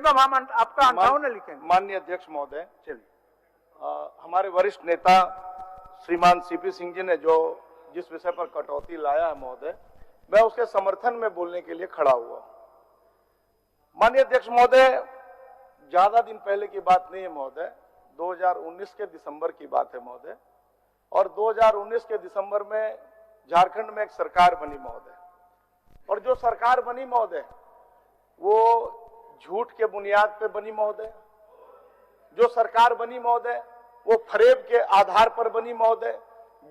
एकदम हम आपका 58 लिखेंगे। माननीय अध्यक्ष महोदय, चलिए। हमारे वरिष्ठ नेता श्रीमान सीपी सिंह जी ने जिस विषय पर कटौती लाया है महोदय, मैं उसके समर्थन में बोलने के लिए खड़ा हुआ। माननीय अध्यक्ष महोदय, ज्यादा दिन पहले की बात नहीं है महोदय, 2019 के दिसंबर की बात है महोदय, और 2019 के दिसंबर में झारखंड में एक सरकार बनी महोदय, और जो सरकार बनी महोदय वो झूठ के बुनियाद पे बनी महोदय। जो सरकार बनी महोदय वो फरेब के आधार पर बनी महोदय।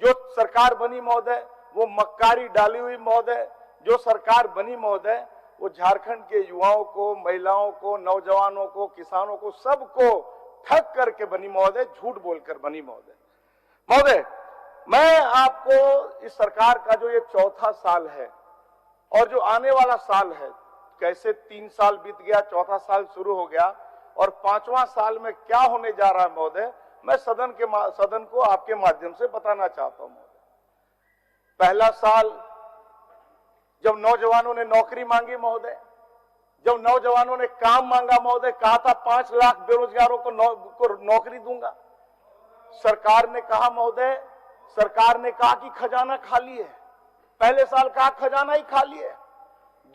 जो सरकार बनी महोदय वो मक्कारी डाली हुई महोदय। जो सरकार बनी महोदय वो झारखंड के युवाओं को, महिलाओं को, नौजवानों को, किसानों को, सबको ठग करके बनी महोदय, झूठ बोलकर बनी महोदय। महोदय, मैं आपको इस सरकार का जो ये चौथा साल है और जो आने वाला साल है, कैसे 3 साल बीत गया, चौथा साल शुरू हो गया और 5वां साल में क्या होने जा रहा है महोदय, मैं सदन को आपके माध्यम से बताना चाहता हूं महोदय। पहला साल जब नौजवानों ने नौकरी मांगी महोदय, जब नौजवानों ने काम मांगा महोदय, कहा था 5 लाख बेरोजगारों को नौकरी दूंगा। सरकार ने कहा महोदय, सरकार ने कहा कि खजाना खाली है। पहले साल कहा खजाना ही खाली है।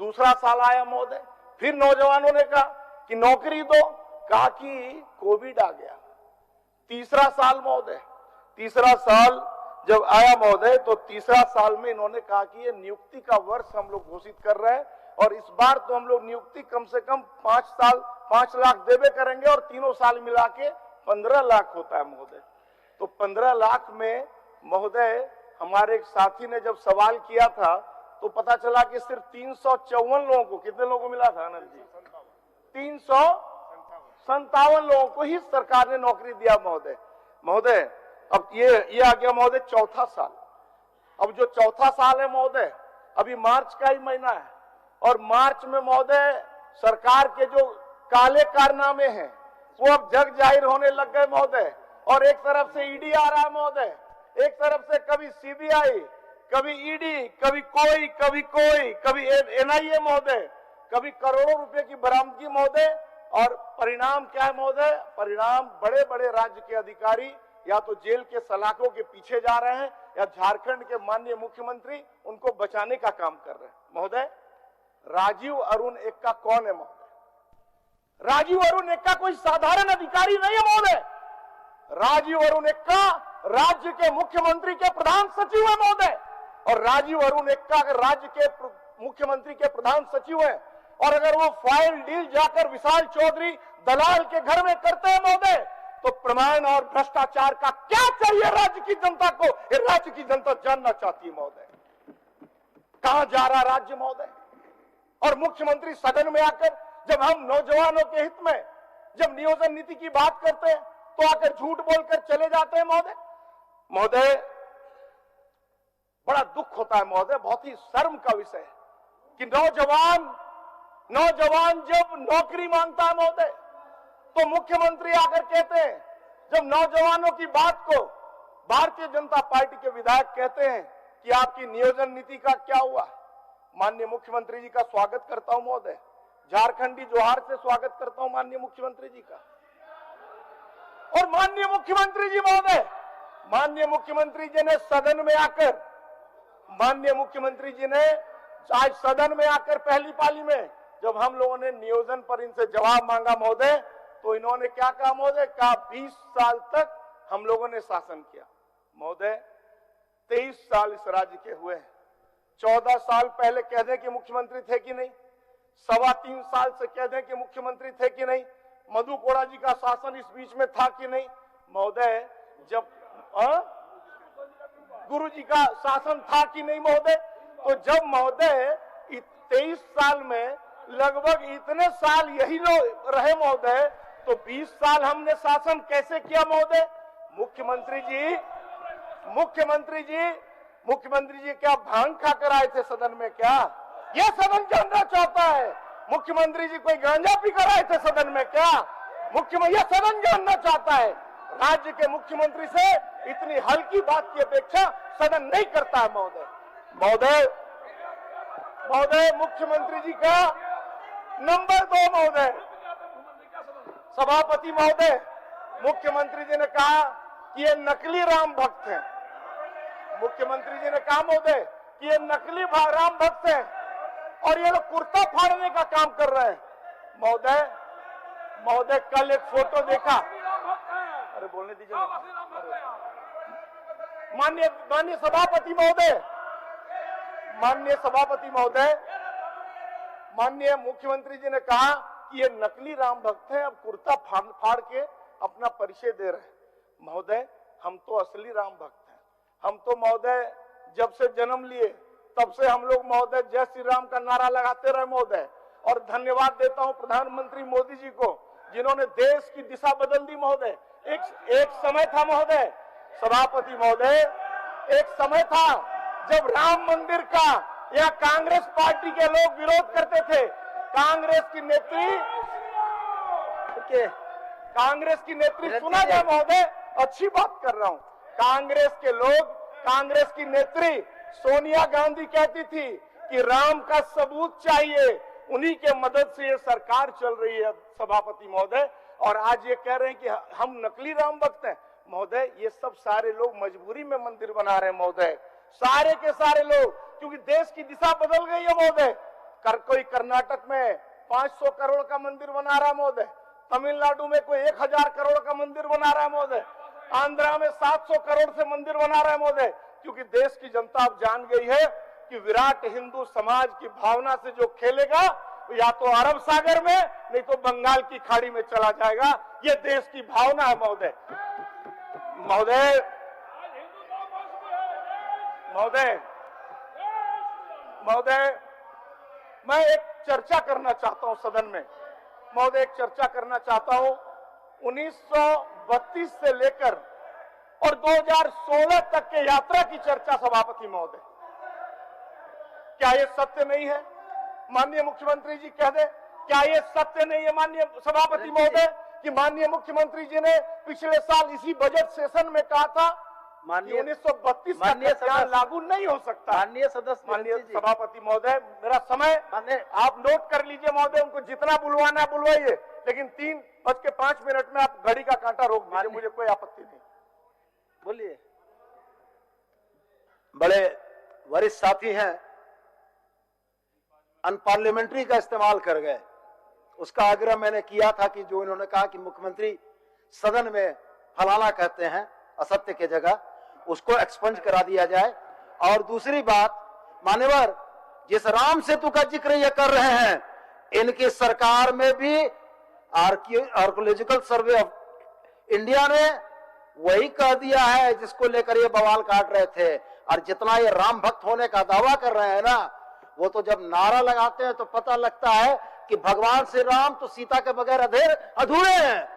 दूसरा साल आया महोदय, फिर नौजवानों ने कहा कि नौकरी दो, कहा कि कोविड आ गया। तीसरा साल महोदय, तीसरा साल जब आया महोदय, तो तीसरा साल में इन्होंने कहा कि ये नियुक्ति का वर्ष हम लोग घोषित कर रहे हैं और इस बार तो हम लोग नियुक्ति कम से कम 5 लाख देवे करेंगे और तीनों साल मिला के 15 लाख होता है महोदय। तो 15 लाख में महोदय हमारे एक साथी ने जब सवाल किया था तो पता चला कि सिर्फ 354 लोगों को, कितने लोगों को मिला था आनंद जी? 357 लोगों को ही सरकार ने नौकरी दिया महोदय। महोदय, अब ये आ गया महोदय चौथा साल। अब जो चौथा साल है महोदय, अभी मार्च का ही महीना है और मार्च में महोदय सरकार के जो काले कारनामे हैं वो अब जग जाहिर होने लग गए महोदय। और एक तरफ से ईडी आ रहा है महोदय, एक तरफ से कभी सीबीआई, कभी ईडी, कभी कभी एनआईए महोदय, कभी करोड़ों रुपए की बरामदगी महोदय। और परिणाम क्या है महोदय? परिणाम बड़े बड़े राज्य के अधिकारी या तो जेल के सलाखों के पीछे जा रहे हैं या झारखंड के माननीय मुख्यमंत्री उनको बचाने का काम कर रहे हैं महोदय। राजीव अरुण एक्का कौन है महोदय? राजीव अरुण एक्का कोई साधारण अधिकारी नहीं है महोदय। राजीव अरुण एक्का राज्य के मुख्यमंत्री के प्रधान सचिव है महोदय। और राजीव अरुण एक्का अगर राज्य के मुख्यमंत्री के प्रधान सचिव है और अगर वो फाइल डील जाकर विशाल चौधरी दलाल के घर में करते हैं महोदय, तो प्रमाण और भ्रष्टाचार का क्या चाहिए राज्य की जनता को? ये राज्य की जनता जानना चाहती है महोदय, कहां जा रहा राज्य महोदय। और मुख्यमंत्री सदन में आकर जब हम नौजवानों के हित में जब नियोजन नीति की बात करते हैं तो आकर झूठ बोलकर चले जाते हैं महोदय। महोदय, बड़ा दुख होता है महोदय, बहुत ही शर्म का विषय है कि नौजवान जब नौकरी मांगता है महोदय तो मुख्यमंत्री आकर कहते हैं, जब नौजवानों की बात को भारतीय जनता पार्टी के विधायक कहते हैं कि आपकी नियोजन नीति का क्या हुआ। माननीय मुख्यमंत्री जी का स्वागत करता हूं महोदय, झारखंडी जोहार से स्वागत करता हूं माननीय मुख्यमंत्री जी का। और माननीय मुख्यमंत्री जी महोदय, माननीय मुख्यमंत्री जी ने सदन में आकर, माननीय मुख्यमंत्री जी ने आज सदन में आकर पहली पाली में जब हम लोगों ने नियोजन पर इनसे जवाब मांगा महोदय, तो इन्होंने क्या कहा महोदय? कहा 20 साल तक हम लोगों ने शासन किया महोदय। 23 साल इस राज्य के हुए हैं। 14 साल पहले कह दें कि मुख्यमंत्री थे कि नहीं, 3.25 साल से कह दें कि मुख्यमंत्री थे कि नहीं, मधु कोड़ा जी का शासन इस बीच में था कि नहीं महोदय, जब गुरु जी का शासन था कि नहीं महोदय। तो जब महोदय 23 साल में लगभग इतने साल यही लोग रहे महोदय, तो 20 साल हमने शासन कैसे किया महोदय? मुख्यमंत्री जी क्या भांग खाकर आए थे सदन में क्या? यह सदन जानना चाहता है। मुख्यमंत्री जी कोई गांजा पीकर आए थे सदन में क्या? मुख्यमंत्री यह सदन जानना चाहता है। राज्य के मुख्यमंत्री से इतनी हल्की बात की अपेक्षा सदन नहीं करता है महोदय। महोदय मुख्यमंत्री जी का नंबर 2 महोदय, सभापति महोदय, मुख्यमंत्री जी ने कहा कि ये नकली राम भक्त हैं। मुख्यमंत्री जी ने कहा महोदय कि ये नकली राम भक्त हैं और ये लोग कुर्ता फाड़ने का काम कर रहे हैं। महोदय कल एक फोटो देखा, अरे बोलने दीजिए, माननीय सभापति महोदय, माननीय मुख्यमंत्री जी ने कहा कि ये नकली राम भक्त हैं, अब कुर्ता फाड़ के अपना परिचय दे रहे हैं। महोदय, हम तो असली राम भक्त हैं। हम तो महोदय जब से जन्म लिए तब से हम लोग महोदय जय श्री राम का नारा लगाते रहे महोदय। और धन्यवाद देता हूं प्रधानमंत्री मोदी जी को, जिन्होंने देश की दिशा बदल दी महोदय। एक समय था महोदय, सभापति महोदय, एक समय था जब राम मंदिर का या कांग्रेस पार्टी के लोग विरोध करते थे। कांग्रेस की नेत्री सुना जाए महोदय, अच्छी बात कर रहा हूं। कांग्रेस की नेत्री सोनिया गांधी कहती थी कि राम का सबूत चाहिए, उन्हीं के मदद से ये सरकार चल रही है सभापति महोदय। और आज ये कह रहे हैं कि हम नकली राम भक्त हैं। महोदय, ये सब सारे लोग मजबूरी में मंदिर बना रहे हैं महोदय, सारे के सारे लोग, क्योंकि देश की दिशा बदल गई है महोदय। कोई कर्नाटक में 500 करोड़ का मंदिर बना रहा है महोदय, तमिलनाडु में कोई 1000 करोड़ का मंदिर बना रहा है महोदय, आंध्रा में 700 करोड़ से मंदिर बना रहा है महोदय, क्योंकि देश की जनता अब जान गई है कि विराट हिंदू समाज की भावना से जो खेलेगा या तो अरब सागर में नहीं तो बंगाल की खाड़ी में चला जाएगा। ये देश की भावना है महोदय। महोदय, मैं एक चर्चा करना चाहता हूं सदन में महोदय, एक चर्चा करना चाहता हूं। 1932 से लेकर और 2016 तक के यात्रा की चर्चा सभापति महोदय, क्या ये सत्य नहीं है? माननीय मुख्यमंत्री जी कह दे, क्या ये सत्य नहीं है माननीय सभापति महोदय कि माननीय मुख्यमंत्री जी ने पिछले साल इसी बजट सेशन में कहा था कि 1932 का संविधान लागू नहीं हो सकता। माननीय सभापति महोदय, मेरा समय आप नोट कर लीजिए महोदय, उनको जितना बुलवाना है बुलवाइए, लेकिन 3:05 में आप घड़ी का कांटा रोक दीजिए, मुझे कोई आपत्ति नहीं। बोलिए। बड़े वरिष्ठ साथी हैं, अनपार्लियामेंट्री का इस्तेमाल कर गए। उसका आग्रह मैंने किया था कि जो इन्होंने कहा कि मुख्यमंत्री सदन में फलाना कहते हैं असत्य के जगह, उसको एक्सपंज करा दिया जाए। और दूसरी बात, मान्यवर, जिस राम सेतु का जिक्र ये कर रहे हैं, इनकी सरकार में भी आर्कियोलॉजिकल सर्वे ऑफ इंडिया ने वही कह दिया है जिसको लेकर ये बवाल काट रहे थे। और जितना ये राम भक्त होने का दावा कर रहे हैं ना, वो तो जब नारा लगाते हैं तो पता लगता है कि भगवान श्री राम तो सीता के बगैर अधूरे हैं।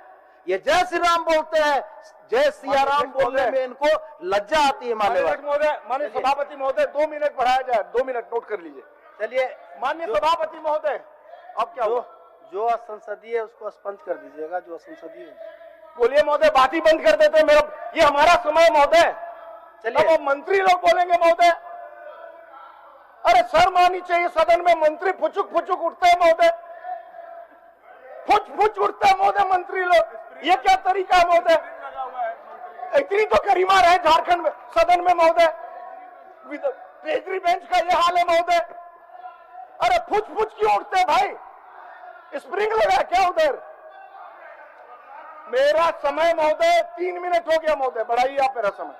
ये जय श्री राम बोलते हैं, जय सिया राम बोलने में इनको लज्जा आती है। माननीय सभापति महोदय, 2 मिनट बढ़ाया जाए, 2 मिनट नोट कर लीजिए। चलिए माननीय सभापति महोदय, अब क्या हुआ? जो असंसदीय है उसको स्पंज कर दीजिएगा, जो असंसदीय है। बोलिए महोदय, बात ही बंद कर देते हैं। मेरा ये हमारा समय महोदय। चलिए, वो मंत्री लोग बोलेंगे महोदय। अरे शर्म आनी चाहिए सदन में, मंत्री फुचुक फुचुक उठते हैं महोदय, फुच उठते हैं महोदय मंत्री लोग। ये क्या तरीका है महोदय? इतनी तो गरिमा रहे झारखंड में सदन में महोदय, ट्रेजरी बेंच का ये हाल है महोदय। अरे फुच क्यों उठते हैं भाई? स्प्रिंग लगा क्या उधर? मेरा समय महोदय 3 मिनट हो गया महोदय, बढ़ाइए आप मेरा समय।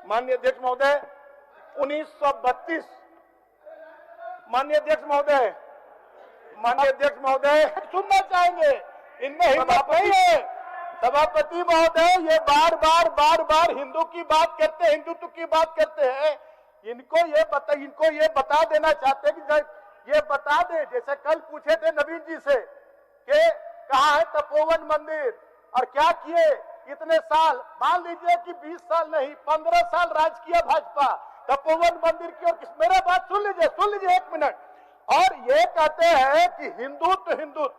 माननीय अध्यक्ष महोदय, 1932, माननीय अध्यक्ष महोदय सुनना चाहेंगे, इनमें हिम्मत नहीं है। सभापति महोदय, ये बार बार हिंदू की बात करते हैं, हिंदुत्व की बात करते हैं। इनको ये बता देना चाहते हैं कि ये बता दे, जैसे कल पूछे थे नवीन जी से कि कहाँ है तपोवन मंदिर और क्या किए इतने साल। मान लीजिए कि 20 साल नहीं, 15 साल राज किया भाजपा, तपोवन मंदिर की। और मेरा बात सुन लीजिए 1 मिनट। और ये कहते हैं कि हिंदुत्व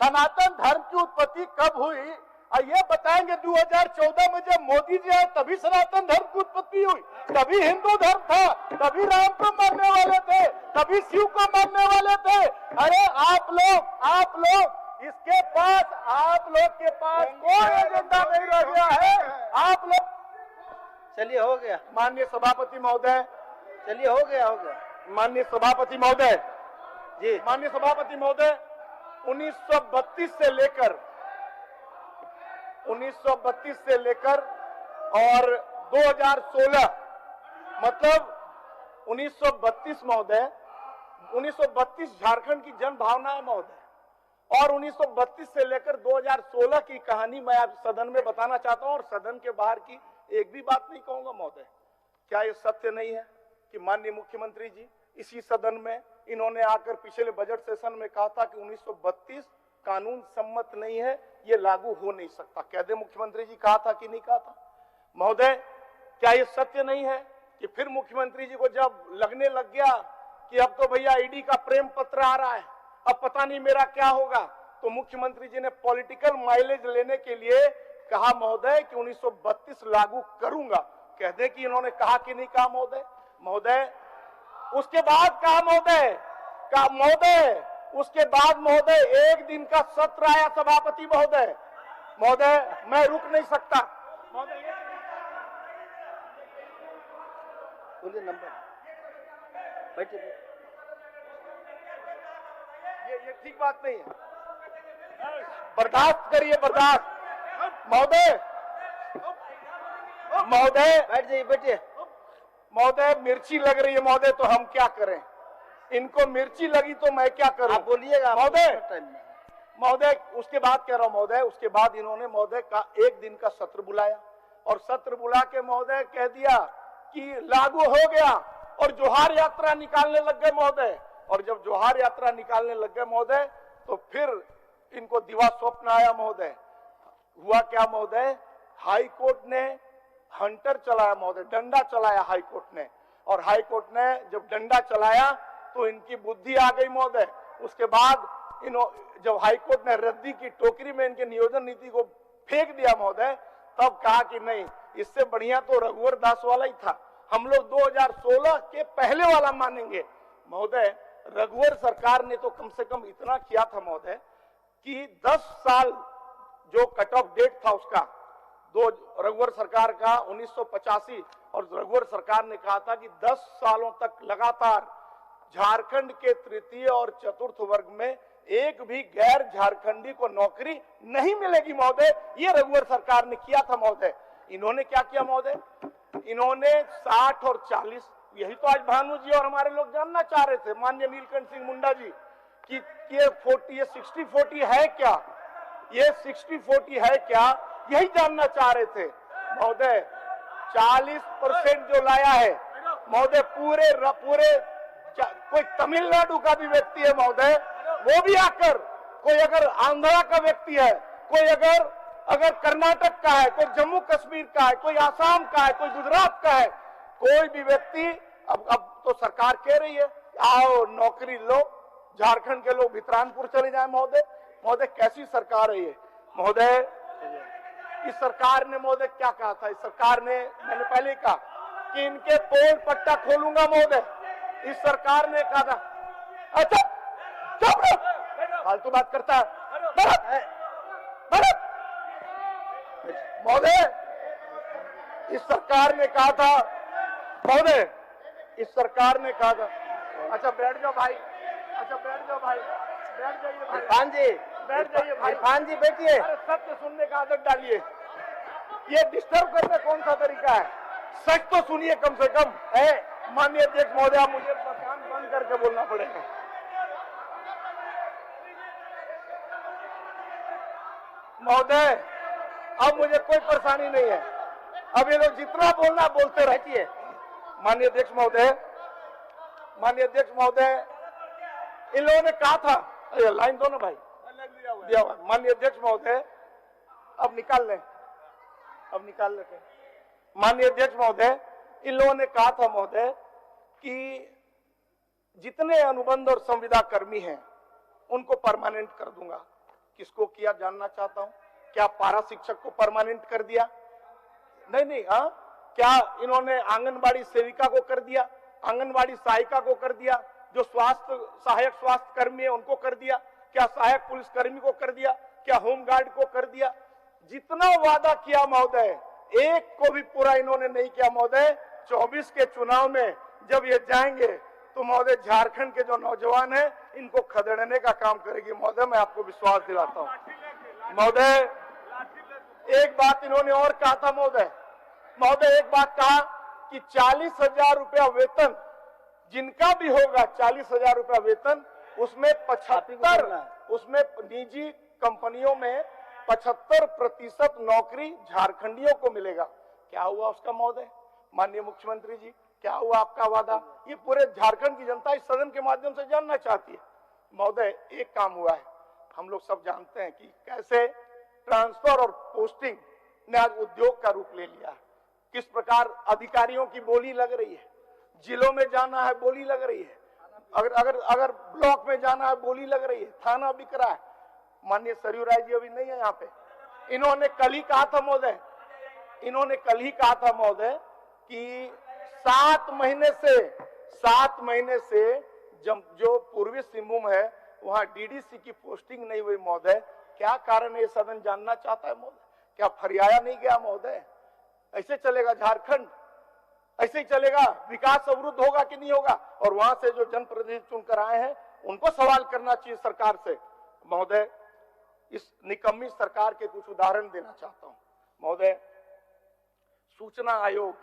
सनातन धर्म की उत्पत्ति कब हुई, और ये बताएंगे 2014 में जब मोदी जी आए तभी सनातन धर्म की उत्पत्ति हुई, तभी हिंदू धर्म था, तभी राम को मानने वाले थे, तभी शिव को मानने वाले थे। अरे आप लोग इसके पास आप लोग के पास कोई एजेंडा नहीं रह गया है। आप लोग चलिए हो गया, माननीय सभापति महोदय, चलिए हो गया, हो गया माननीय सभापति महोदय जी। माननीय सभापति महोदय 1932 से लेकर और 2016 मतलब 1932 महोदय, 1932 झारखंड की जन भावना है महोदय, और 1932 से लेकर 2016 की कहानी मैं आप सदन में बताना चाहता हूं और सदन के बाहर की एक भी बात नहीं कहूंगा महोदय। क्या ये सत्य नहीं है कि माननीय मुख्यमंत्री जी इसी सदन में इन्होंने आकर पिछले बजट सेशन में कहा था कि 1932 कानून सम्मत नहीं है, ये लागू हो नहीं सकता। कह दे मुख्यमंत्री जी, कहा था कि नहीं कहा था महोदय? क्या ये सत्य नहीं है कि फिर मुख्यमंत्री जी को जब लगने लग गया कि अब तो भैया ईडी का प्रेम पत्र आ रहा है, अब पता नहीं मेरा क्या होगा, तो मुख्यमंत्री जी ने पॉलिटिकल माइलेज लेने के लिए कहा महोदय कि 1932 लागू करूंगा। कह दे कि इन्होंने कहा कि नहीं कहा महोदय? महोदय उसके बाद कहा महोदय उसके बाद महोदय एक दिन का सत्र आया सभापति महोदय। महोदय मैं रुक नहीं सकता महोदय, बोलिए नंबर, बैठिए। ये ठीक बात नहीं है, बर्दाश्त करिए, बर्दाश्त महोदय। बैठ जाइए, बैठिए। महोदय मिर्ची लग रही है महोदय, तो हम क्या करें? इनको मिर्ची लगी तो मैं क्या करूं? आप बोलिएगा महोदय उसके बाद कह रहा हूं महोदय, उसके बाद इन्होंने महोदय का एक दिन का सत्र बुलाया और सत्र बुला के महोदय कह दिया कि लागू हो गया और जोहार यात्रा निकालने लग गए महोदय। और जब जोहार यात्रा निकालने लग गए महोदय तो फिर इनको दिवा स्वप्न आया महोदय। हुआ क्या महोदय? हाई कोर्ट ने हंटर चलाया महोदय, डंडा चलाया हाई कोर्ट ने, और हाई कोर्ट ने जब डंडा चलाया तो इनकी बुद्धि आ गई महोदय। उसके बाद जब हाई कोर्ट ने रद्दी की टोकरी में इनके नियोजन नीति को फेंक दिया महोदय, तब कहा कि नहीं, इससे बढ़िया तो रघुवर दास वाला ही था, हम लोग 2016 के पहले वाला मानेंगे। महोदय रघुवर सरकार ने तो कम से कम इतना किया था महोदय कि 10 साल जो कट ऑफ डेट था उसका, दो रघुवर सरकार का 1985, और रघुवर सरकार ने कहा था कि 10 सालों तक लगातार झारखंड के तृतीय और चतुर्थ वर्ग में एक भी गैर झारखंडी को नौकरी नहीं मिलेगी महोदय। ये रघुवर सरकार ने किया था महोदय। इन्होंने क्या किया महोदय? इन्होंने 60 और 40, यही तो आज भानु जी और हमारे लोग जानना चाह रहे थे, माननीय नीलकंठ सिंह मुंडा जी, कि ये 60-40 है क्या, ये 60-40 है क्या, यही जानना चाह रहे थे महोदय। 40% जो लाया है महोदय, पूरे कोई तमिलनाडु का भी व्यक्ति है महोदय, वो भी आकर, कोई अगर आंध्रा का व्यक्ति है, कोई अगर कर्नाटक का है, कोई जम्मू कश्मीर का है, कोई आसाम का है, कोई गुजरात का है, कोई भी व्यक्ति, अब तो सरकार कह रही है आओ नौकरी लो, झारखंड के लोग वितरानपुर चले जाए महोदय। महोदय कैसी सरकार है ये महोदय? इस सरकार ने महोदय क्या कहा था? इस सरकार ने, मैंने पहले कहा कि इनके पोल पट्टा खोलूंगा महोदय। इस सरकार ने कहा था, अच्छा चुप रहो, फालतू बात करता है महोदय। इस सरकार ने कहा था महोदय, इस सरकार ने कहा था, अच्छा बैठ जाओ भाई, अच्छा बैठ जाओ भाई, बैठ जाइए भाई, इरफान जी, बैठ जाइए भाई, इरफान जी बैठिए। अरे सत्य सुनने का आदत डालिए, ये डिस्टर्ब करने कौन सा तरीका है? सच तो सुनिए कम से कम। माननीय अध्यक्ष महोदय, आप मुझे बयान बंद करके बोलना पड़ेगा। महोदय अब मुझे कोई परेशानी नहीं है, अब ये लोग जितना बोलना बोलते रहती। माननीय अध्यक्ष महोदय, माननीय अध्यक्ष महोदय, इन लोगों ने कहा था, लाइन दो ना भाई, दिया हुआ। माननीय अध्यक्ष महोदय, अब निकाल लें, अब निकाल लेते हैं। माननीय अध्यक्ष महोदय, इन लोगों ने कहा था महोदय कि जितने अनुबंध और संविदा कर्मी हैं उनको परमानेंट कर दूंगा। किसको किया जानना चाहता हूं। क्या पारा शिक्षक को परमानेंट कर दिया? नहीं, हाँ, क्या इन्होंने आंगनबाड़ी सेविका को कर दिया, आंगनबाड़ी सहायिका को कर दिया, जो सहायक स्वास्थ्य कर्मी है उनको कर दिया? क्या सहायक पुलिसकर्मी को कर दिया, क्या होमगार्ड को कर दिया? जितना वादा किया महोदय, एक को भी पूरा इन्होंने नहीं किया महोदय। 24 के चुनाव में जब ये जाएंगे तो महोदय झारखंड के जो नौजवान हैं इनको खदेड़ने का काम करेगी महोदय, मैं आपको विश्वास दिलाता हूं। महोदय एक बात इन्होंने और कहा था महोदय एक बात कहा कि 40,000 रुपया वेतन जिनका भी होगा, 40,000 रुपया वेतन, उसमें 75, उसमें निजी कंपनियों में 75% नौकरी झारखंडियों को मिलेगा। क्या हुआ उसका महोदय? माननीय मुख्यमंत्री जी, क्या हुआ आपका वादा? ये पूरे झारखंड की जनता इस सदन के माध्यम से जानना चाहती है। महोदय एक काम हुआ है, हम लोग सब जानते हैं कि कैसे ट्रांसफर और पोस्टिंग ने आज उद्योग का रूप ले लिया है, किस प्रकार अधिकारियों की बोली लग रही है, जिलों में जाना है बोली लग रही है, अगर ब्लॉक में जाना है बोली लग रही है, थाना बिक रहा है। माननीय सरयू राय जी अभी नहीं है यहाँ पे, इन्होंने कल ही कहा था महोदय कि 7 महीने से जब जो पूर्वी सिंहभूम है वहां डीडीसी की पोस्टिंग नहीं हुई महोदय। क्या कारण है ये सदन जानना चाहता है महोदय। क्या फरियाया नहीं गया महोदय? ऐसे चलेगा झारखंड? ऐसे ही चलेगा? विकास अवरुद्ध होगा कि नहीं होगा? और वहां से जो जनप्रतिनिधि चुनकर आए हैं उनको सवाल करना चाहिए सरकार से। महोदय इस निकम्मी सरकार के कुछ उदाहरण देना चाहता हूं महोदय। सूचना आयोग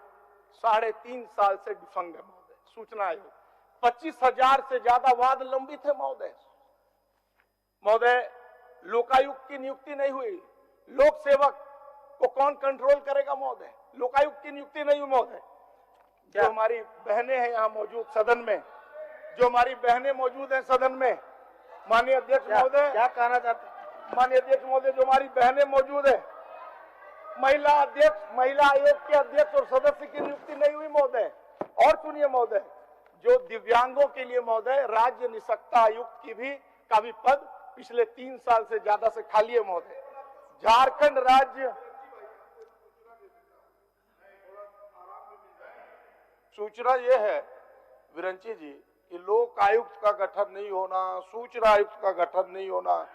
3.5 साल से डिफंग है महोदय। सूचना आयोग 25,000 से ज्यादा वाद लंबित है महोदय। लोकायुक्त की नियुक्ति नहीं हुई, लोक सेवक को कौन कंट्रोल करेगा महोदय? लोकायुक्त की नियुक्ति नहीं हुई महोदय। जो हमारी बहनें हैं यहाँ मौजूद सदन में, जो हमारी बहनें मौजूद हैं सदन में, माननीय अध्यक्ष महोदय, क्या कहना चाहते हैं? माननीय अध्यक्ष महोदय, जो हमारी बहनें मौजूद है, महिला आयोग के अध्यक्ष और सदस्य की नियुक्ति नहीं हुई महोदय। और सुनिए महोदय, जो दिव्यांगों के लिए महोदय राज्य निशक्ता आयुक्त का भी पद पिछले 3 साल से ज्यादा से खाली है महोदय। झारखंड राज्य सूचना ये है विरंची जी कि लोक आयुक्त का गठन नहीं होना, सूचना आयुक्त का गठन नहीं होना,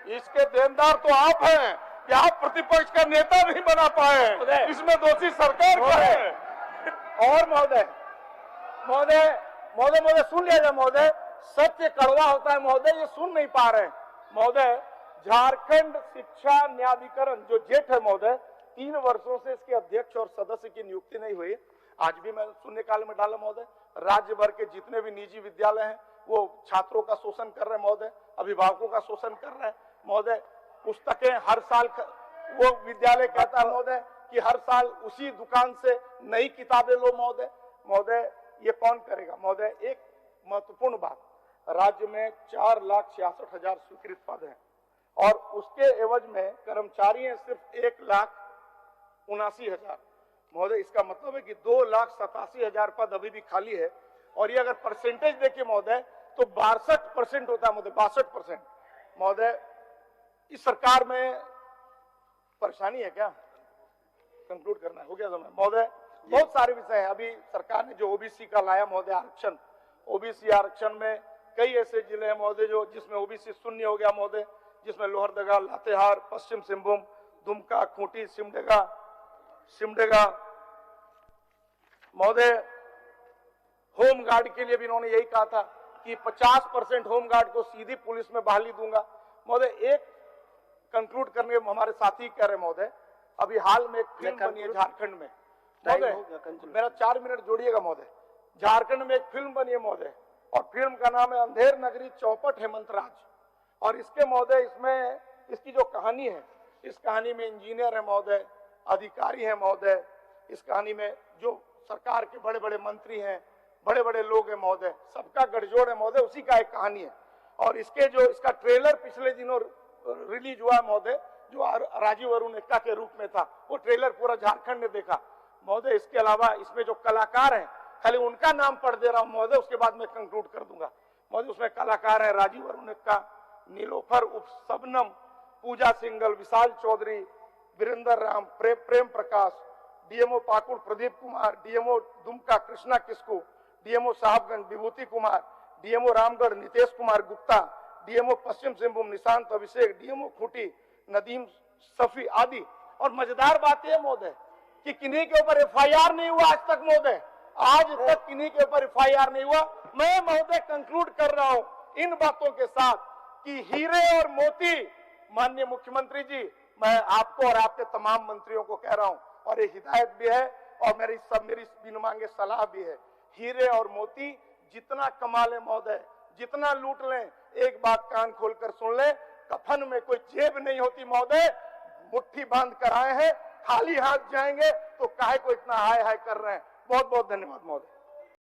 इसके देनदार तो आप हैं कि आप प्रतिपक्ष का नेता नहीं बना पाए, इसमें दोषी सरकार का है। और महोदय सुन लिया जाए महोदय, सत्य कड़वा होता है महोदय, ये सुन नहीं पा रहे महोदय। झारखंड शिक्षा न्यायाधिकरण जो जेठ है महोदय, 3 वर्षों से इसके अध्यक्ष और सदस्य की नियुक्ति नहीं हुई। आज भी मैं शून्यकाल में डाला महोदय, राज्य भर के जितने भी निजी विद्यालय हैं वो छात्रों का शोषण कर रहे हैं महोदय, अभिभावकों का शोषण कर रहे हैं महोदय। पुस्तकें हर साल वो विद्यालय कहता है महोदय कि हर साल उसी दुकान से नई किताबें लो महोदय। ये कौन करेगा महोदय? एक महत्वपूर्ण बात, राज्य में 4,66,000 स्वीकृत पद हैं और उसके एवज में कर्मचारी हैं सिर्फ 1,79,000 महोदय। इसका मतलब है कि 2,87,000 पद अभी भी खाली है। और ये अगर परसेंटेज देखिए महोदय तो 62% होता है महोदय, 62% महोदय। इस सरकार में परेशानी है क्या? कंक्लूड करना है, हो गया समय महोदय। बहुत सारे विषय हैं। अभी सरकार ने जो ओबीसी का लाया महोदय आरक्षण, ओबीसी आरक्षण में कई ऐसे जिले हैं महोदय जो जिसमें ओबीसी शून्य हो गया महोदय, जिसमें लोहरदगा, लातेहार, पश्चिम सिंहभूम, दुमका, खूंटी, सिमडेगा महोदय। होमगार्ड के लिए भी इन्होंने यही कहा था कि 50% होमगार्ड को सीधी पुलिस में बहाली दूंगा महोदय। एक कंक्लूड करने हमारे साथी कह रहे महोदय, अभी हाल में एक फिल्म बनी है झारखंड में महोदय, मेरा 4 मिनट जोड़िएगा महोदय। झारखंड में एक फिल्म बनी है महोदय और फिल्म का नाम है अंधेर नगरी चौपट हेमंत राज। और इसके महोदय इसमें इसकी जो कहानी है, इस कहानी में इंजीनियर है महोदय, अधिकारी है महोदय, इस कहानी में जो सरकार के बड़े बड़े मंत्री हैं, बड़े बड़े लोग हैं महोदय, सबका गठजोड़ है महोदय, उसी का एक कहानी है। और इसका ट्रेलर पिछले दिनों रिलीज हुआ महोदय, जो राजीव अरुण एक्का के रूप में था, वो ट्रेलर पूरा झारखंड ने देखा महोदय। इसके अलावा इसमें जो कलाकार हैं, खाली उनका नाम पढ़ दे रहा हूं महोदय, उसके बाद मैं कंक्लूड कर दूंगा महोदय। उसमें कलाकार है राजीव अरुण एक्का, नीलोफर उर्फ Shabnam, Pooja Singhal, Vishal Chaudhary, Virendra Ram, Prem Prakash, DMO Pakur Pradeep Kumar, DMO Dumka Krishna Kisku, DMO Sahebganj Vibhuti Kumar, DMO Ramgarh Nitesh Kumar Gupta, DMO Paschim Singhbhum Nishant Abhishek, DMO Khunti Nadeem Safi आदि। और मजेदार बात यह महोदय कि किन्हीं के ऊपर एफआईआर नहीं हुआ आज तक महोदय, आज तक किन्हीं के ऊपर एफआईआर नहीं हुआ। मैं महोदय कंक्लूड कर रहा हूं इन बातों के साथ कि हीरे और मोती, माननीय मुख्यमंत्री जी, मैं आपको और आपके तमाम मंत्रियों को कह रहा हूं और ये हिदायत भी है और मेरी बिन मांगे सलाह भी है, हीरे और मोती जितना कमा ले महोदय, जितना लूट लें, एक बात कान खोलकर सुन ले, कफन में कोई जेब नहीं होती महोदय। मुट्ठी बांध कर आए हैं, खाली हाथ जाएंगे तो काहे को इतना हाय हाय कर रहे हैं। बहुत बहुत धन्यवाद महोदय।